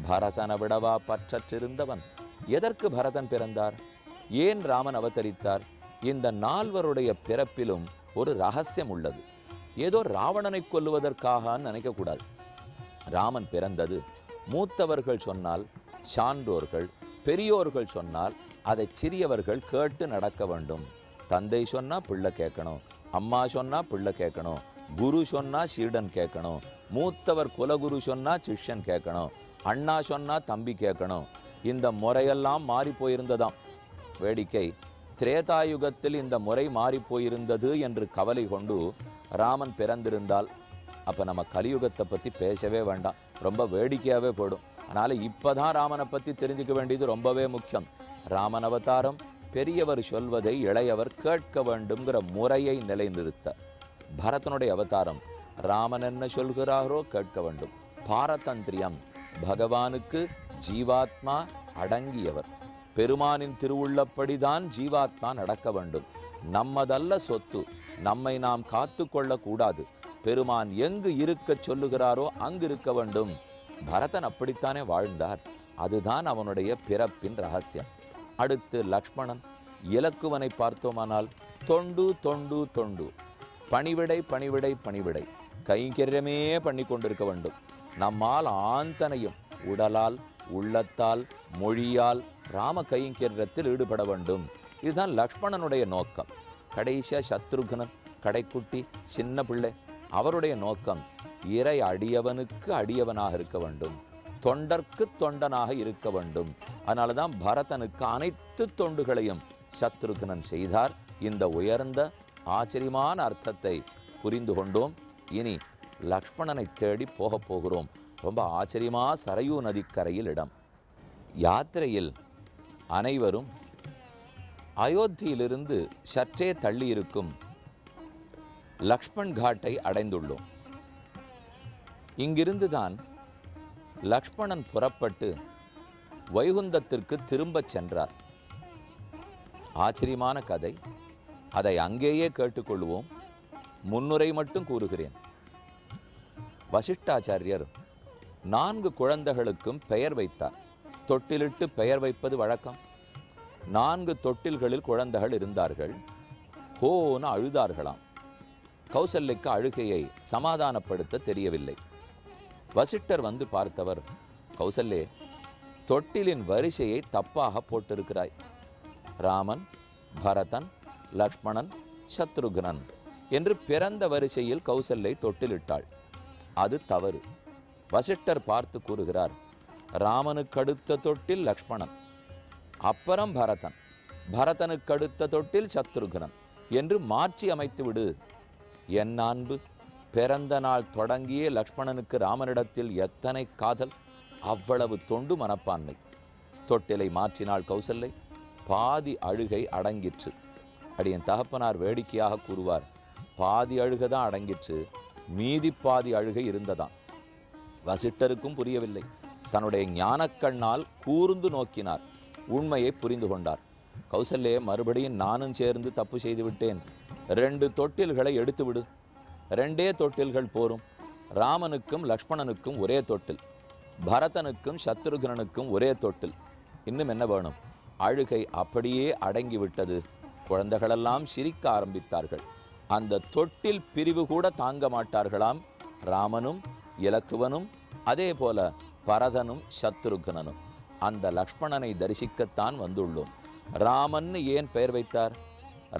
பரதனை விடவா பற்றற்றிருந்தவன்? எதற்கு பரதன் பிறந்தார்? ஏன் ராமன் அவதரித்தார்? இந்த 4வருடைய பிறப்பிலும் ஒரு ரகசியம் உள்ளது. ஏதோ ராவணனை கொல்லுவதற்காக நினைக்கக்கூடாது. ராமன் பிறந்தது மூத்தவர்கள் சொன்னால், சான்றோர்கள் பெரியோர்கள் சொன்னால் அதை சிறியவர்கள் கேட்டு நடக்க வேண்டும். தந்தை சொன்னா பிள்ளை கேட்கணும், அம்மா சொன்னா பிள்ளை கேட்கணும், குரு சொன்னா சீடன் கேட்கணும், மூத்தவர் குலகுரு சொன்னா சிஷ்யன் கேட்கணும், அண்ணா சொன்னா தம்பி கேட்கணும். இந்த முறையெல்லாம் மாறி போயிருந்ததாம். வேடிக்கை, திரேதாயுகத்தில் இந்த முறை மாறி போயிருந்தது என்று கவலை கொண்டு ராமன் பிறந்திருந்தால் அப்போ நம்ம கலியுகத்தை பற்றி பேசவே வேண்டாம், ரொம்ப வேடிக்கையாகவே போடும். அதனால் இப்போ தான் ராமனை பற்றி தெரிஞ்சுக்க வேண்டியது ரொம்பவே முக்கியம். ராமன் அவதாரம் பெரியவர் சொல்வதை இளையவர் கேட்க வேண்டும்ங்கிற முறையை நிலைநிறுத்த. பரதனுடைய அவதாரம் ராமன் என்ன சொல்கிறாரோ கேட்க வேண்டும். பாரதந்திரியம், பகவானுக்கு ஜீவாத்மா அடங்கியவர். பெருமானின் திருவுள்ளப்படிதான் ஜீவாத்மா நடக்க வேண்டும். நம்மதல்ல சொத்து, நம்மை நாம் காத்து கொள்ளக்கூடாது. பெருமான் எங்கு இருக்க சொல்லுகிறாரோ அங்கு இருக்க வேண்டும். பரதன் அப்படித்தானே வாழ்ந்தார். அதுதான் அவனுடைய பிறப்பின் ரகசியம். அடுத்து லக்ஷ்மணன், இலக்குவனை பார்த்தோமானால் தொண்டு தொண்டு தொண்டு, பணிவிடை பணிவிடை பணிவிடை, கைங்கரியமே பண்ணி கொண்டிருக்க வேண்டும். நம்மால் ஆந்தனையும் உடலால் உள்ளத்தால் மொழியால் ராம கைங்கரியத்தில் ஈடுபட வேண்டும். இதுதான் லக்ஷ்மணனுடைய நோக்கம். கடைசியா சத்ருகனன், கடைக்குட்டி சின்ன பிள்ளை, அவருடைய நோக்கம் இறை அடியவனுக்கு அடியவனாக இருக்க வேண்டும், தொண்டர்க்கு தொண்டனாக இருக்க வேண்டும். அதனால தான் பரதனுக்கு அனைத்து தொண்டுகளையும் சத்ருகனன் செய்தார். இந்த உயர்ந்த ஆச்சரியமான அர்த்தத்தை புரிந்து கொண்டோம். இனி லக்ஷ்மணனை தேடி போகப் போகிறோம். ரொம்ப ஆச்சரியமா சரையூ நதிக்கரையில் இடம். யாத்திரையில் அனைவரும் அயோத்தியிலிருந்து சற்றே தள்ளி இருக்கும் லக்ஷ்மண் காட்டை அடைந்துள்ளோம். இங்கிருந்துதான் லக்ஷ்மணன் புறப்பட்டு வைகுந்தத்திற்கு திரும்பச் சென்றார். ஆச்சரியமான கதை, அதை அங்கேயே கேட்டுக்கொள்வோம். முன்னுரை மட்டும் கூறுகிறேன். வசிஷ்டாச்சாரியர் 4 குழந்தைகளுக்கும் பெயர் வைத்தார். தொட்டிலிட்டு பெயர் வைப்பது வழக்கம். 4 தொட்டில்களில் குழந்தைகள் இருந்தார்கள். ஹோன்னு அழுதார்களாம். கௌசல்யக்கு அழுகையை சமாதானப்படுத்த தெரியவில்லை. வசிஷ்டர் வந்து பார்த்தவர், கௌசல்யே, தொட்டிலின் வரிசையை தப்பாக போட்டிருக்கிறாய். ராமன், பரதன், லக்ஷ்மணன், சத்ருக்னன் என்று பிறந்த வரிசையில் கௌசல்யை தொட்டிலிட்டாள். அது தவறு. வசிஷ்டர் பார்த்து கூறுகிறார், ராமனுக்கு அடுத்த தொட்டில் லக்ஷ்மணன், அப்புறம் பரதன், பரதனுக்கு அடுத்த தொட்டில் சத்ருக்னன் என்று மாற்றி அமைத்து விடு. என் அன்பு, பிறந்த நாள் தொடங்கியே லக்ஷ்மணனுக்கு ராமனிடத்தில் எத்தனை காதல், அவ்வளவு தொண்டு மனப்பான்மை. தொட்டிலை மாற்றினாள் கௌசல்யை. பாதி அழுகை அடங்கிற்று. அடியன் தகப்பனார் வேடிக்கையாக கூறுவார், பாதி அழுகைதான் அடங்கிற்று, மீதி பாதி அழுகை இருந்ததாம். வசிஷ்டருக்கும் புரியவில்லை. தன்னுடைய ஞானக்கண்ணால் கூர்ந்து நோக்கினார். உண்மையை புரிந்து கொண்டார். கௌசல்யே, மறுபடியும் நானும் சேர்ந்து தப்பு செய்து விட்டேன். 2 தொட்டில்களை எடுத்து விடு. 2 தொட்டில்கள் போரும். ராமனுக்கும் லக்ஷ்மணனுக்கும் ஒரே தொட்டில், பரதனுக்கும் சத்ருக்னனுக்கும் ஒரே தொட்டில். இன்னும் என்ன வேணும்? அழுகை அப்படியே அடங்கிவிட்டது. குழந்தைகளெல்லாம் சிரிக்க ஆரம்பித்தார்கள். அந்த தொட்டில் பிரிவு கூட தாங்க மாட்டார்களாம். ராமனும் இலக்குவனும் அதே போல பரதனும் சத்ருக்னனும். அந்த லக்ஷ்மணனை தரிசிக்கத்தான் வந்துள்ளோம். ராமன்னு ஏன் பெயர் வைத்தார்?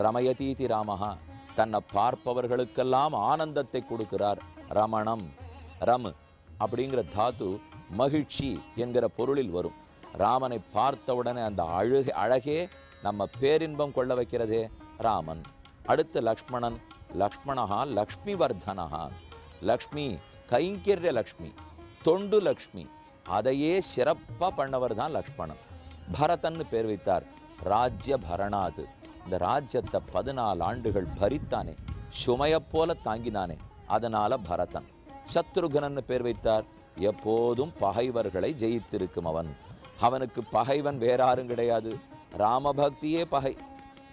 ரமயதீதி ராமஹா, தன்னை பார்ப்பவர்களுக்கெல்லாம் ஆனந்தத்தை கொடுக்கிறார். ரமணம், ரம் அப்படிங்கிற தாத்து மகிழ்ச்சி என்கிற பொருளில் வரும். ராமனை பார்த்தவுடனே அந்த அழகே நம்ம பேரின்பம் கொள்ள வைக்கிறதே ராமன். அடுத்து லக்ஷ்மணன், லக்ஷ்மணஹா லக்ஷ்மி வர்தனஹா, லக்ஷ்மி கைங்கர்ய லக்ஷ்மி, தொண்டு லக்ஷ்மி, அதையே சிறப்பாக பண்ணவர் தான் லக்ஷ்மணன். பரதன்னு பேர் வைத்தார். ராஜ்ய பரணாது, இந்த ராஜ்யத்தை 14 ஆண்டுகள் பரித்தானே, சுமையப்போல தாங்கினானே, அதனால பரதன். சத்ருகனன்னு பேர் வைத்தார். எப்போதும் பகைவர்களை ஜெயித்திருக்கும் அவன். அவனுக்கு பகைவன் வேறாரும் கிடையாது. ராமபக்தியே பகை.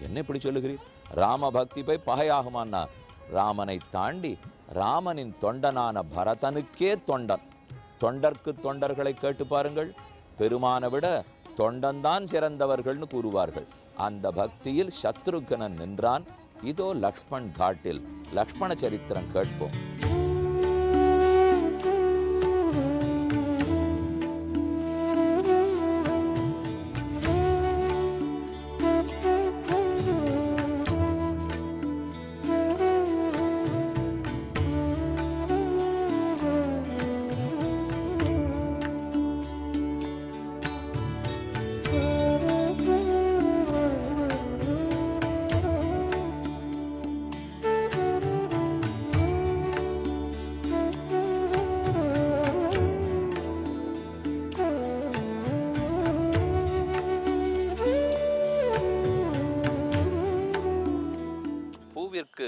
என்ன இப்படி சொல்லுகிறீர்? ராமபக்தி போய் பகையாகுமான்னா, ராமனை தாண்டி ராமனின் தொண்டனான பரதனுக்கே தொண்டன். தொண்டர்க்கு தொண்டர்களை கேட்டு பாருங்கள், பெருமானை விட தொண்டன்தான் சிறந்தவர்கள்னு கூறுவார்கள். அந்த பக்தியில் சத்ருகனன் நின்றான். இதோ லக்ஷ்மண் காட்டில் லக்ஷ்மண சரித்திரம் கேட்போம். பூவிற்கு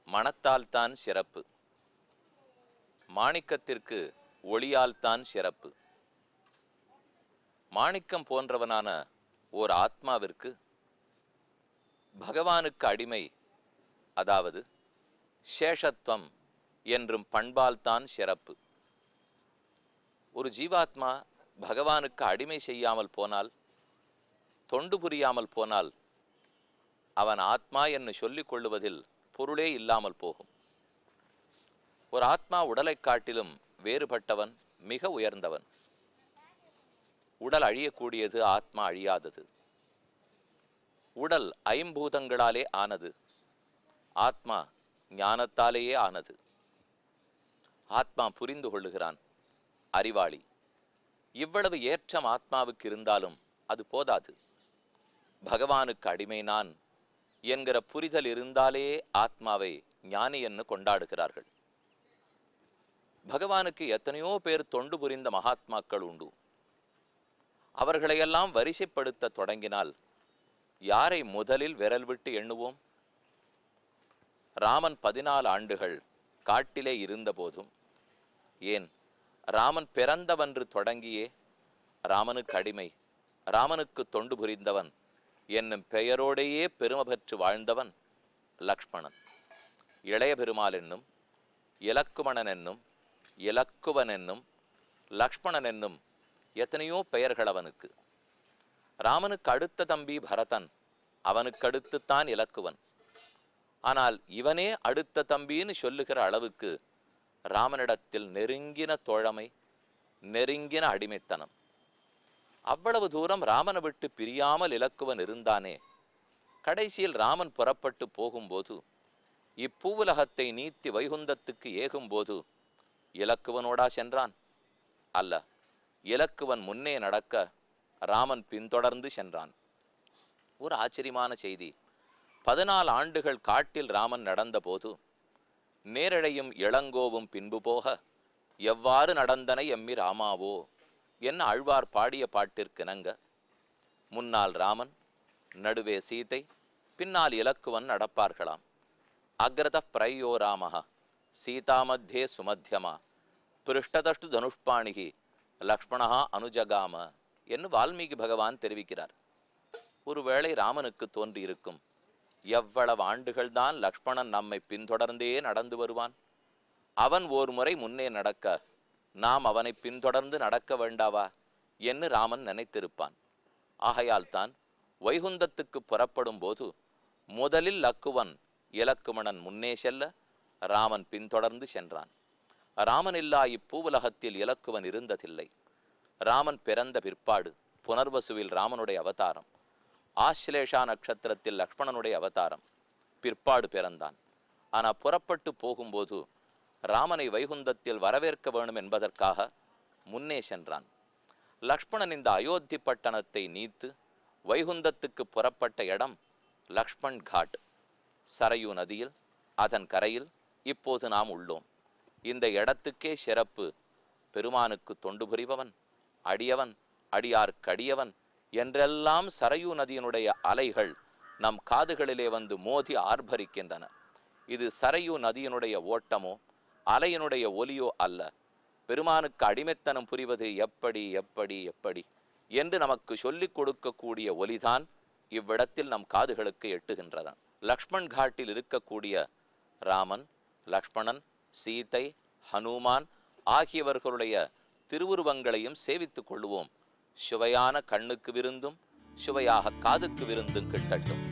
மணத்தால்தான் சிறப்பு, மாணிக்கத்திற்கு ஒளியால்தான் சிறப்பு. மாணிக்கம் போன்றவனான ஓர் ஆத்மாவிற்கு பகவானுக்கு அடிமை, அதாவது சேஷத்துவம் என்றும் பண்பால்தான் சிறப்பு. ஒரு ஜீவாத்மா பகவானுக்கு அடிமை செய்யாமல் போனால், தொண்டு புரியாமல் போனால், அவன் ஆத்மா என்று சொல்லிக் கொள்ளுவதில் பொருளே இல்லாமல் போகும். ஒரு ஆத்மா உடலை காட்டிலும் வேறுபட்டவன், மிக உயர்ந்தவன். உடல் அழியக்கூடியது, ஆத்மா அழியாதது. உடல் ஐம்பூதங்களாலே ஆனது, ஆத்மா ஞானத்தாலேயே ஆனது. ஆத்மா புரிந்து கொள்ளுகிறான், அறிவாளி. இவ்வளவு ஏற்றம் ஆத்மாவுக்கு இருந்தாலும் அது போதாது. பகவானுக்கு அடிமை நான் என்கிற புரிதல் இருந்தாலே ஆத்மாவை ஞானி என்று கொண்டாடுகிறார்கள். பகவானுக்கு எத்தனையோ பேர் தொண்டு புரிந்த மகாத்மாக்கள் உண்டு. அவர்களையெல்லாம் வரிசைப்படுத்த தொடங்கினால் யாரை முதலில் விரல் விட்டு எண்ணுவோம்? ராமன் 14 ஆண்டுகள் காட்டிலே இருந்த போதும், ஏன் ராமன் பிறந்தவன்று தொடங்கியே ராமனுக்கு அடிமை, ராமனுக்கு தொண்டு புரிந்தவன் என்னும் பெயரோடையே பெருமை பெற்று வாழ்ந்தவன் லக்ஷ்மணன். இளைய பெருமாள் என்னும், இலக்குமணன் என்னும், இலக்குவன் என்னும், லக்ஷ்மணன் என்னும் எத்தனையோ பெயர்கள் அவனுக்கு. ராமனுக்கு அடுத்த தம்பி பரதன், அவனுக்கு அடுத்துத்தான் இலக்குவன். ஆனால் இவனே அடுத்த தம்பின்னு சொல்லுகிற அளவுக்கு ராமனிடத்தில் நெருங்கின தோழமை, நெருங்கின அடிமைத்தனம். அவ்வளவு தூரம் ராமனை விட்டு பிரியாமல் இலக்குவன் இருந்தானே. கடைசியில் ராமன் புறப்பட்டு போகும்போது, இப்பூவுலகத்தை நீத்தி வைகுந்தத்துக்கு ஏகும்போது இலக்குவனோடா சென்றான்? அல்ல, இலக்குவன் முன்னே நடக்க ராமன் பின்தொடர்ந்து சென்றான். ஒரு ஆச்சரியமான செய்தி. 14 ஆண்டுகள் காட்டில் ராமன் நடந்தபோது நேரழையும் இளங்கோவும் பின்பு போக எவ்வாறு நடந்தனை எம்மி ராமாவோ என்ன ஆழ்வார் பாடிய பாட்டிற்கிணங்க, முன்னால் ராமன், நடுவே சீதை, பின்னால் இலக்குவன் நடப்பார்களாம். அக்ரத பிரயோ ராமஹ சீதா மத்தியே சுமத்தியமா பிருஷ்டதஷ்டு தனுஷ்பாணிகி லக்ஷ்மணா அனுஜகாம என்று வால்மீகி பகவான் தெரிவிக்கிறார். ஒருவேளை ராமனுக்கு தோன்றியிருக்கும், எவ்வளவு ஆண்டுகள்தான் லக்ஷ்மணன் நம்மை பின்தொடர்ந்தே நடந்து வருவான், அவன் ஓர் முறை முன்னே நடக்க நாம் அவனை பின்தொடர்ந்து நடக்க வேண்டாவா என்று ராமன் நினைத்திருப்பான். ஆகையால் தான் வைகுந்தத்துக்கு புறப்படும் போது முதலில் லக்குவன் இலக்குமணன் முன்னே செல்ல ராமன் பின்தொடர்ந்து சென்றான். ராமன் இல்லா இப்பூவுலகத்தில் இலக்குவன் இருந்ததில்லை. ராமன் பிறந்த பிற்பாடு புனர்வசுவில் ராமனுடைய அவதாரம், ஆஸ்லேஷா நட்சத்திரத்தில் லக்ஷ்மணனுடைய அவதாரம் பிற்பாடு பிறந்தான். ஆனால் புறப்பட்டு போகும்போது ராமனை வைகுந்தத்தில் வரவேற்க வேணும் என்பதற்காக முன்னே சென்றான். லக்ஷ்மணன் இந்த அயோத்தி பட்டணத்தை நீத்து வைகுந்தத்துக்கு புறப்பட்ட இடம் லக்ஷ்மண் காட். சரையு நதியில் அதன் கரையில் இப்போது நாம் உள்ளோம். இந்த இடத்துக்கே சிறப்பு. பெருமானுக்கு தொண்டு புரிபவன், அடியவன், அடியார்க்கடியவன் என்றெல்லாம் சரையு நதியினுடைய அலைகள் நம் காதுகளிலே வந்து மோதி ஆர்ப்பரிக்கின்றன. இது சரையு நதியினுடைய ஓட்டமோ அலையினுடைய ஒலியோ அல்ல. பெருமானுக்கு அடிமைத்தனம் புரிவது எப்படி எப்படி எப்படி என்று நமக்கு சொல்லிக் கொடுக்கக்கூடிய ஒலிதான் இவ்விடத்தில் நம் காதுகளுக்கு எட்டுகின்றன. லக்ஷ்மண் காட்டில் இருக்கக்கூடிய ராமன், லக்ஷ்மணன், சீதை, ஹனுமான் ஆகியவர்களுடைய திருவுருவங்களையும் சேவித்துக் கொள்வோம். சுவையான கண்ணுக்கு விருந்தும் சுவையாக காதுக்கு விருந்தும் கிட்டட்டும்.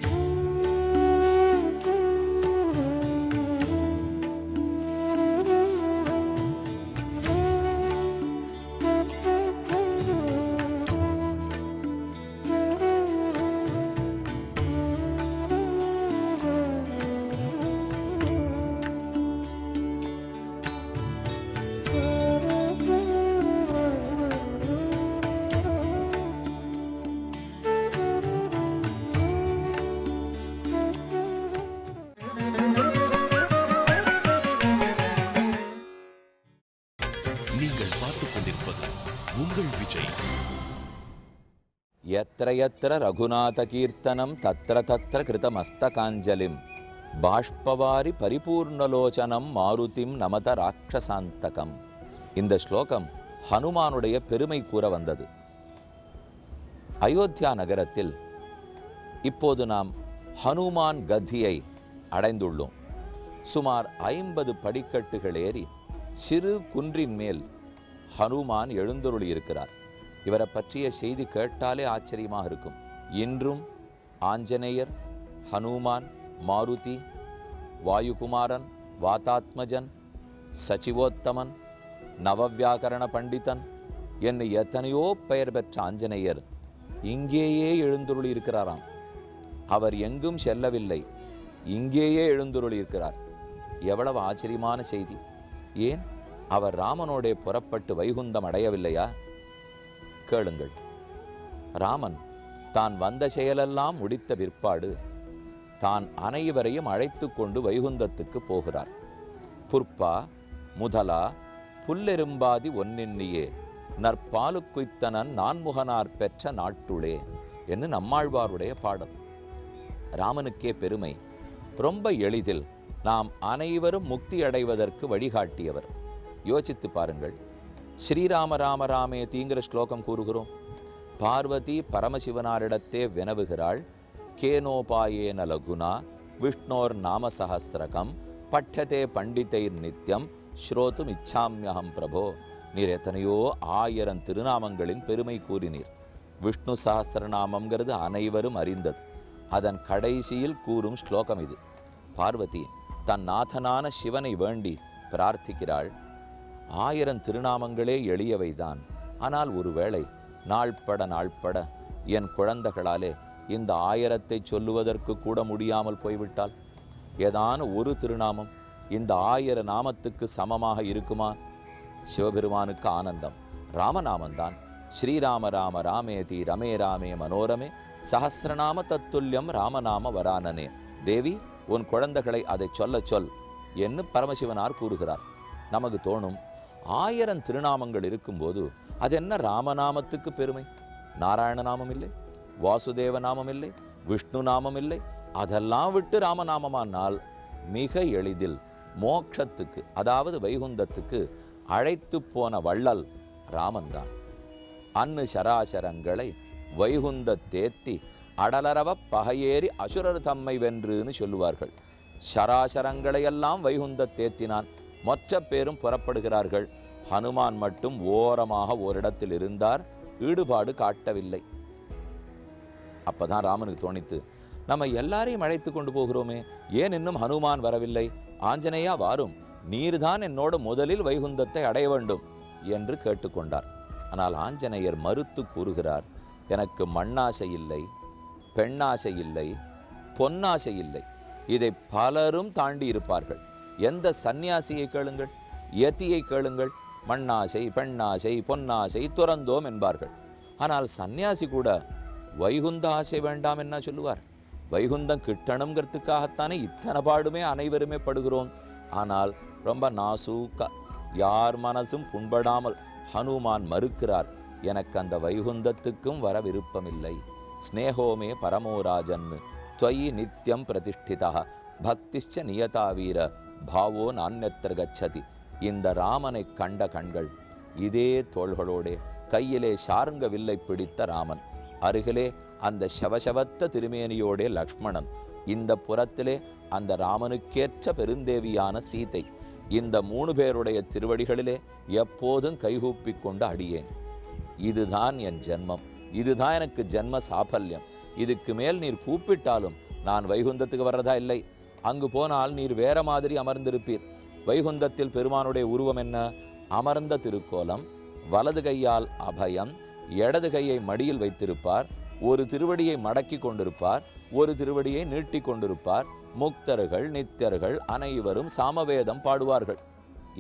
நீங்கள் பார்த்துக் கொண்டிருப்பது உங்கள் விஜய். யத்ர யத்ர ரகுநாத கீர்த்தனம் தத்ர தத்ர கிருதமஸ்தகாஞ்சலிம் பாஷ்பவாரி பரிபூர்ணலோச்சனம் மாருதிம் நமத ராட்சசாந்தகம். இந்த ஸ்லோகம் ஹனுமானுடைய பெருமை கூற வந்தது. அயோத்தியா நகரத்தில் இப்போது நாம் ஹனுமான் கதியை அடைந்துள்ளோம். சுமார் 50 படிக்கட்டுகள் ஏறி சிறு குன்றின் மேல் ஹனுமான் எழுந்தருளி இருக்கிறார். இவரை பற்றிய செய்தி கேட்டாலே ஆச்சரியமாக இருக்கும். இன்றும் ஆஞ்சநேயர், ஹனுமான், மாருதி, வாயுகுமாரன், வாதாத்மஜன், சச்சிவோத்தமன், நவவியாகரண பண்டிதன் என்று எத்தனையோ பெயர் பெற்ற ஆஞ்சநேயர் இங்கேயே எழுந்தருளி இருக்கிறாராம். அவர் எங்கும் செல்லவில்லை, இங்கேயே எழுந்தருளி இருக்கிறார். எவ்வளவு ஆச்சரியமான செய்தி! ஏன் அவர் ராமனோடே புறப்பட்டு வைகுந்தம் அடையவில்லையா? கேளுங்கள். ராமன் தான் வந்த செயலெல்லாம் முடித்த பிற்பாடு தான் அனைவரையும் அழைத்து கொண்டு வைகுந்தத்துக்கு போகிறார். புற்பா முதலா புல்லெரும்பாதி ஒன்னெண்ணியே நற்பாலுக்குய்த்தனன் நான்முகனார் பெற்ற நாட்டுளே என்று நம்மாழ்வாருடைய பாடல். ராமனுக்கே பெருமை. ரொம்ப எளிதில் நாம் அனைவரும் முக்தி அடைவதற்கு வழிகாட்டியவர். யோசித்து பாருங்கள். ஸ்ரீராம ராம ராமே தீங்கிற ஸ்லோகம் கூறுகிறோம். பார்வதி பரமசிவனாரிடத்தே வினவுகிறாள், கேனோபாயேன லகுனா விஷ்ணோர் நாம சஹஸ்ரகம் பட்டதே பண்டிதைர் நித்யம் ஸ்ரோதும் இச்சாமியகம் பிரபோ. நீர் எத்தனையோ 1000 திருநாமங்களின் பெருமை கூறினீர். விஷ்ணு சஹஸ்ரநாமம்ங்கிறது அனைவரும் அறிந்தது. அதன் கடைசியில் கூறும் ஸ்லோகம் இது. பார்வதி தன் நாதனான சிவனை வேண்டி பிரார்த்திக்கிறாள். 1000 திருநாமங்களே எளியவைதான். ஆனால் ஒருவேளை நாள்பட என் குழந்தைகளாலே இந்த 1000 சொல்லுவதற்கு கூட முடியாமல் போய்விட்டால், ஏதான ஒரு திருநாமம் இந்த 1000 நாமத்துக்கு சமமாக இருக்குமா? சிவபெருமானுக்கு ஆனந்தம் ராமநாமந்தான். ஸ்ரீராம ராம ராமேதி ரமே ராமே மனோரமே சஹஸ்ரநாம தத்துல்யம் ராமநாம வரானனே. தேவி உன் குழந்தைகளை அதை சொல் என்று பரமசிவனார் கூறுகிறார். நமக்கு தோணும், 1000 திருநாமங்கள் இருக்கும்போது அது என்ன ராமநாமத்துக்கு பெருமை? நாராயண நாமம் இல்லை, வாசுதேவ நாமம் இல்லை, விஷ்ணு நாமம் இல்லை. அதெல்லாம் விட்டு ராமநாமமானால் மிக எளிதில் மோட்சத்துக்கு, அதாவது வைகுந்தத்துக்கு அழைத்து போன வள்ளல் ராமன்தான். அன்னு சராசரங்களை வைகுந்த தேத்தி அடலரவ பகையேறி அசுரர் தம்மை வென்றுன்னு சொல்லுவார்கள். சராசரங்களையெல்லாம் வைகுந்த தேத்தினான். மற்ற பேரும் புறப்படுகிறார்கள். ஹனுமான் மட்டும் ஓரமாக ஓரிடத்தில் இருந்தார், ஈடுபாடு காட்டவில்லை. அப்பதான் ராமனுக்கு தோணித்து, நம்ம எல்லாரையும் அழைத்து கொண்டு போகிறோமே, ஏன் இன்னும் ஹனுமான் வரவில்லை? ஆஞ்சநேயா வாரும், நீர்தான் என்னோடு முதலில் வைகுந்தத்தை அடைய வேண்டும் என்று கேட்டுக்கொண்டார். ஆனால் ஆஞ்சநேயர் மறுத்து கூறுகிறார், எனக்கு மண்ணாசை இல்லை, பெண்ணாசை இல்லை, பொன்னாசை இல்லை. இதை பலரும் தாண்டி இருப்பார்கள். எந்த சந்நியாசியை கேளுங்கள், யதியை கேளுங்கள், மண்ணாசை பெண்ணாசை பொன்னாசை துறந்தோம் என்பார்கள். ஆனால் சந்நியாசி கூட வைகுந்த ஆசை வேண்டாம் என்ன சொல்லுவார்? வைகுந்தம் கிட்டணுங்கிறதுக்காகத்தானே இத்தனை பாடுமே அனைவருமே படுகிறோம். ஆனால் ரொம்ப நாசூக்கா யார் மனசும் புண்படாமல் ஹனுமான் மறுக்கிறார், எனக்கு அந்த வைகுந்தத்துக்கும் வர விருப்பமில்லை. ஸ்னேகோமே பரமோராஜன் துவயி நித்யம் பிரதிஷ்டிதா பக்திஷ்ச நியதாவீர பாவோ நான்யத்திர கச்சதி. இந்த ராமனை கண்ட கண்கள் இதே தோள்களோடே கையிலே சார்ங்க வில்லை பிடித்த ராமன், அருகிலே அந்த சவசவத்த திருமேனியோடே லக்ஷ்மணன், இந்த புறத்திலே அந்த ராமனுக்கேற்ற பெருந்தேவியான சீதை. இந்த 3 பேருடைய திருவடிகளிலே எப்போதும் கைகூப்பிக் கொண்டு அடியேன். இதுதான் என் ஜென்மம், இதுதான் எனக்கு ஜென்ம சாபல்யம். இதுக்கு மேல் நீர் கூப்பிட்டாலும் நான் வைகுந்தத்துக்கு வர்றதா இல்லை. அங்கு போனால் நீர் வேற மாதிரி அமர்ந்திருப்பீர். வைகுந்தத்தில் பெருமானுடைய உருவம் என்ன? அமர்ந்த திருக்கோலம், வலது கையால் அபயம், இடது கையை மடியில் வைத்திருப்பார், ஒரு திருவடியை மடக்கி கொண்டிருப்பார், ஒரு திருவடியை நீட்டி கொண்டிருப்பார். முக்தர்கள் நித்தியர்கள் அனைவரும் சாமவேதம் பாடுவார்கள்.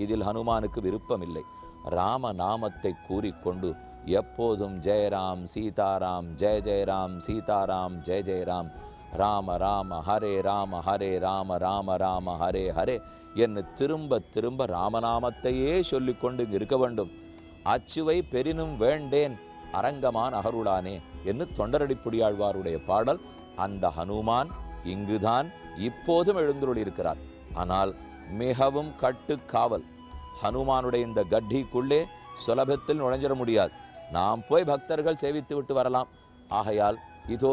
இதில் ஹனுமானுக்கு விருப்பமில்லை. ராம நாமத்தை கூறிக்கொண்டு எப்போதும் ஜெயராம் சீதாராம் ஜெய ஜெயராம் சீதாராம் ஜெய ஜெயராம், ராம ராம ஹரே ராம ஹரே ராம ராம ராம ஹரே ஹரே என்று திரும்ப திரும்ப ராமநாமத்தையே சொல்லிக்கொண்டு இருக்க வேண்டும். அச்சுவை பெரினும் வேண்டேன் அரங்கமான் அகருளானே என்று தொண்டரடிப்புடியாழ்வாருடைய பாடல். அந்த ஹனுமான் இங்குதான் இப்போதும் எழுந்துள்ளிருக்கிறார். ஆனால் மிகவும் கட்டுக்காவல். ஹனுமானுடைய இந்த கட்டிக்குள்ளே சுலபத்தில் நுழைஞ்சிட முடியாது. நாம் போய் பக்தர்கள் சேவித்து விட்டு வரலாம். ஆகையால் இதோ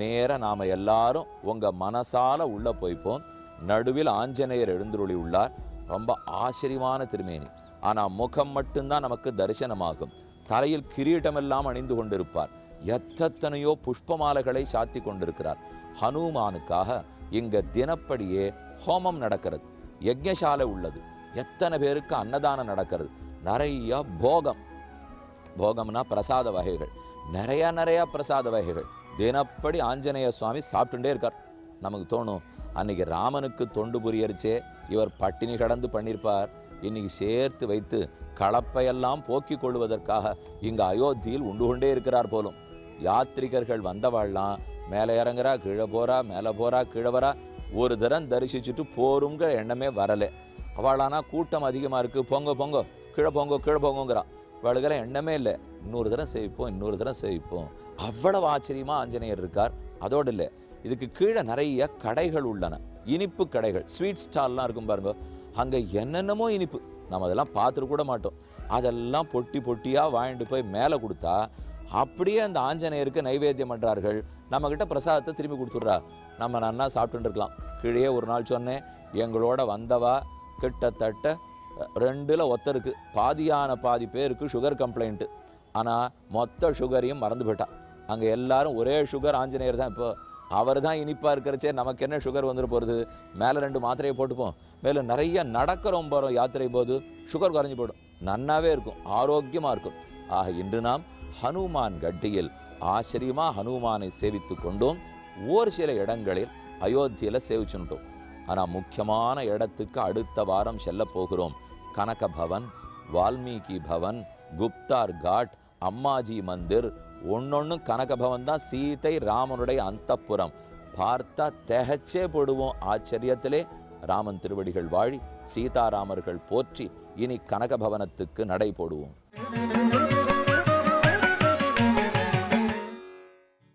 நேர நாம எல்லாரும் உங்க மனசால உள்ள போய்ப்போம். நடுவில் ஆஞ்சநேயர் எழுந்துருளி உள்ளார். ரொம்ப ஆச்சரியமான திருமேனி. ஆனால் முகம் மட்டும்தான் நமக்கு தரிசனமாகும். தலையில் கிரீட்டமெல்லாம் அணிந்து கொண்டிருப்பார். எத்தனையோ புஷ்பமாலைகளை சாத்தி கொண்டிருக்கிறார். ஹனுமானுக்காக இங்க தினப்படியே ஹோமம் நடக்கிறது, யஜ்ஞசாலை உள்ளது, எத்தனை பேருக்கு அன்னதானம் நடக்கிறது, நிறைய போகம். போகம்னா பிரசாத வகைகள், நிறைய பிரசாத வகைகள் தினப்படி ஆஞ்சநேய சுவாமி சாப்பிட்டுட்டே இருக்கார். நமக்கு தோணும், அன்னைக்கு ராமனுக்கு தொண்டு புரியரிச்சே இவர் பட்டினி கடந்து பண்ணியிருப்பார். இன்னைக்கு சேர்த்து வைத்து கலப்பையெல்லாம் போக்கிக் கொள்வதற்காக இங்கு அயோத்தியில் உண்டு கொண்டே இருக்கிறார் போலும். யாத்ரிகர்கள் வந்தவாள்லாம் மேலே இறங்குறா, கீழே போறா, மேலே போறா, கீழே வரா. ஒரு தரம் தரிசிச்சுட்டு போருங்கிற எண்ணமே வரலை. அவளானா கூட்டம் அதிகமாக இருக்குது, பொங்க பொங்க கீழே போங்க கீழே போங்கிறா. அவளுக்கிற எண்ணமே இல்லை, இன்னொரு தரம் சேவிப்போம் இன்னொரு தரம் சேவிப்போம். அவ்வளவு ஆச்சரியமாக ஆஞ்சநேயர் இருக்கார். அதோடு இல்லை, இதுக்கு கீழே நிறைய கடைகள் உள்ளன, இனிப்பு கடைகள், ஸ்வீட் ஸ்டால்லாம் இருக்கும் பாருங்க. அங்கே என்னென்னமோ இனிப்பு, நம்ம அதெல்லாம் பார்த்துட்டு கூட மாட்டோம். அதெல்லாம் பொட்டி பொட்டியாக வாங்கிட்டு போய் மேலே கொடுத்தா அப்படியே அந்த ஆஞ்சநேயருக்கு நைவேத்தியம் பண்ணுறார்கள். நம்மக்கிட்ட பிரசாதத்தை திரும்பி கொடுத்துட்றா. நம்ம நன்னா சாப்பிட்டுட்டு இருக்கலாம். கீழே ஒரு நாள் சொன்னேன், எங்களோட வந்தவா கிட்டத்தட்ட 2ல் ஒருத்தருக்கு பாதி பேருக்கு சுகர் கம்ப்ளைண்ட்டு. ஆனால் மொத்த சுகரையும் மறந்து போயிட்டா. அங்கே எல்லாரும் ஒரே சுகர் ஆஞ்சநேயர் தான். இப்போ அவர் தான் இனிப்பாக இருக்கிறச்சே நமக்கு என்ன சுகர் வந்துட போகிறது, மேலே 2 மாத்திரையை போட்டுப்போம். மேலும் நிறைய நடக்கிறோம் போகிறோம் யாத்திரை போது சுகர் குறைஞ்சி போய்டும், நன்னாவே இருக்கும், ஆரோக்கியமாக இருக்கும். ஆக இன்று நாம் ஹனுமான் கட்டியில் ஆச்சரியமாக ஹனுமானை சேவித்து கொண்டோம். ஒரு சில இடங்களில் அயோத்தியில் சேவிச்சுட்டோம். ஆனால் முக்கியமான இடத்துக்கு அடுத்த வாரம் செல்ல போகிறோம். கனக பவன், வால்மீகி பவன், குப்தார் காட், அம்மாஜி மந்திர், ஒன்னொன்று கனக பவன் தான் சீதை ராமனுடைய அந்தப்புறம். பார்த்தா திகச்சே போடுவோம் ஆச்சரியத்திலே. ராமன் திருவடிகள் வாழி, சீதாராமர்கள் போற்றி இனி கனக பவனத்துக்கு நடை போடுவோம்.